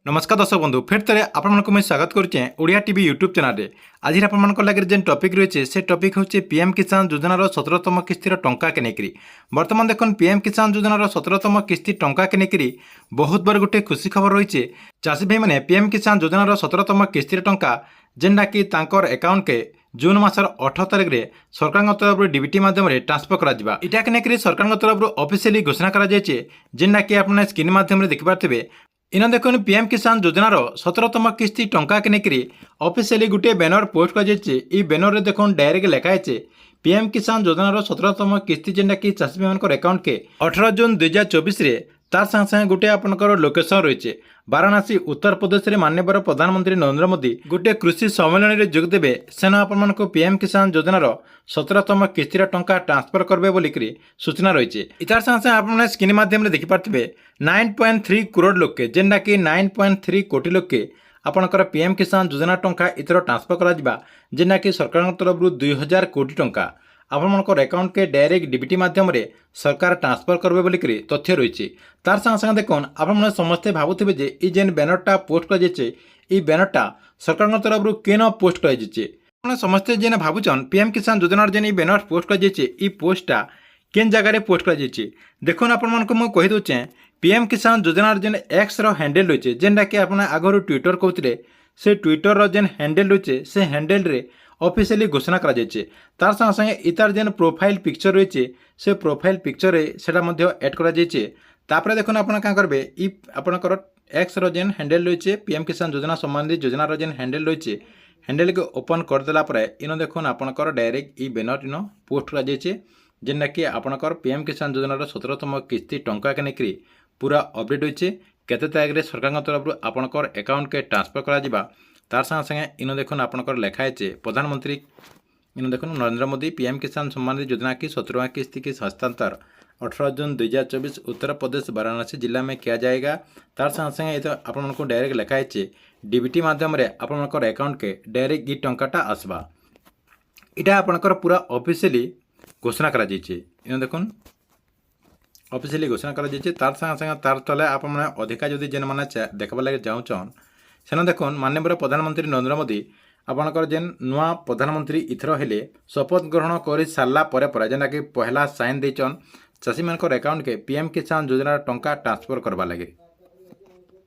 नमस्कार दर्शक बंधु फिर थे आपको स्वागत करुचे ओडिया टीवी यूट्यूब चैनल रे आज आप लगे जेन टॉपिक रही से टॉपिक हूँ पीएम किसान योजनार 17तम किस्तिर टंका के नेकरी बर्तमान देखो पीएम किसान योजनार 17तम किस्ती टंका के नेकरी बहुत बार गोटे खुशी खबर रही है चाषी भाई मैंने पीएम किसान योजनार 17तम किस्तिर टंका जेनटा कि अकाउंट के जून मासर 18 तारिख में सरकार तरफ डीबीटी माध्यम ट्रांसफर करा इटा के नेकरी सरकार तरफ ऑफिशियली घोषणा करा जेनटा कि आपने स्क्रीन माध्यम देखिपारे इन देखो पीएम किसान योजनार 17तम किस्ती टंका के नेकरी ऑफिशियली गोटे बैनर पोस्ट कर बैनर देखो डायरेक्ट लिखाई पीएम किसान योजनार 17तम किस्ती जेनटा कि चाषी भाई अकाउंट के 18 जून 2024 तार संगे संगे गोटे आपंकर लोकेशन रही है वाराणसी उत्तर प्रदेश में माननीय प्रधानमंत्री नरेंद्र मोदी गोटे कृषि सम्मेलन में जोगदेवे सेना आपण पीएम किसान योजनार 17तम किस्तिर टंका ट्रांसफर करेंगे बोलिकी सूचना रही है इतार संगे आप स्क्रीन माध्यम देखिपारे 9.3 करोड़ लोके जेनटा कि 9.3 कोटी लोके आपणकर पीएम किसान योजना टंका इतर ट्रांसफर करा जेनटा कि सरकार तरफ 2000 कोटी टंका आपंकर अकाउंट के डायरेक्ट डीबीटी माध्यम सरकार ट्रांसफर करेंगे बोलिकी तथ्य रही तार संगे संगे देखुन आप समस्ते भावुवे जे ई जेन बैनरटा पोस्ट कर बैनरटा सरकार तरफ केन पोस्ट कर समस्ते जेन भावुन पीएम किसान योजनार जेन बैनर पोस्ट कर पोस्टा केन जगह पोस्ट कर देखुन आपको कही दूचे पीएम किसान योजनार जेन एक्स हैंडल रही है जेनटा कि आप आगु ट्विटर कहते से ट्विटर जेन हैंडल रही है से हैंडल रे ऑफिशियली घोषणा करा तार संगे संगे इतार जेन प्रोफाइल पिक्चर रही है से प्रोफाइल पिक्चर से एड करा तापर देखो आप क्या करेंगे इ आपणकर एक्स जेन हैंडल रही है पीएम किसान योजना संबंधी योजनार जेन हैंडल रही है हैंडल के ओपन करदेला इन देखो आपणकर डायरेक्ट इ बैनर इन पोस्ट कर जेनटा कि आपणकर पीएम किसान योजनार 17तम किस्ती टंका के नेकरी पूरा अपडेट होइए केते तारिख सरकार तरफ आपणकर अकाउंट के ट्रांसफर करा तार संगे संगे इन देखो आपणकर लिखाई प्रधानमंत्री इन देखो नरेंद्र मोदी पीएम किसान सम्मान योजना की 17वां किस्ती की हस्तांतर 18 जून 2024 उत्तर प्रदेश वाराणसी जिला में किया जाएगा। तार संगे संगे आपको डायरेक्ट लिखाई डीबीटी माध्यम आपणकर अकाउंट के डायरेक्ट इ टंकाटा आसवा इटा आपणकर पूरा ऑफिशियली घोषणा करा इन देखुन ऑफिशियली घोषणा करा तार संगे संगे तार तले आप अधिका जदि जेन मैंने देखा लगे चाहून सेन देखुन माननीय प्रधानमंत्री नरेंद्र मोदी आपणकर जेन नुआ प्रधानमंत्री इथर हेले शपथ ग्रहण कर सारापर जेनटा कि पहला साइन देचन चाषी मान अकाउंट के पीएम किसान योजना टंका ट्रांसफर करवा लगे।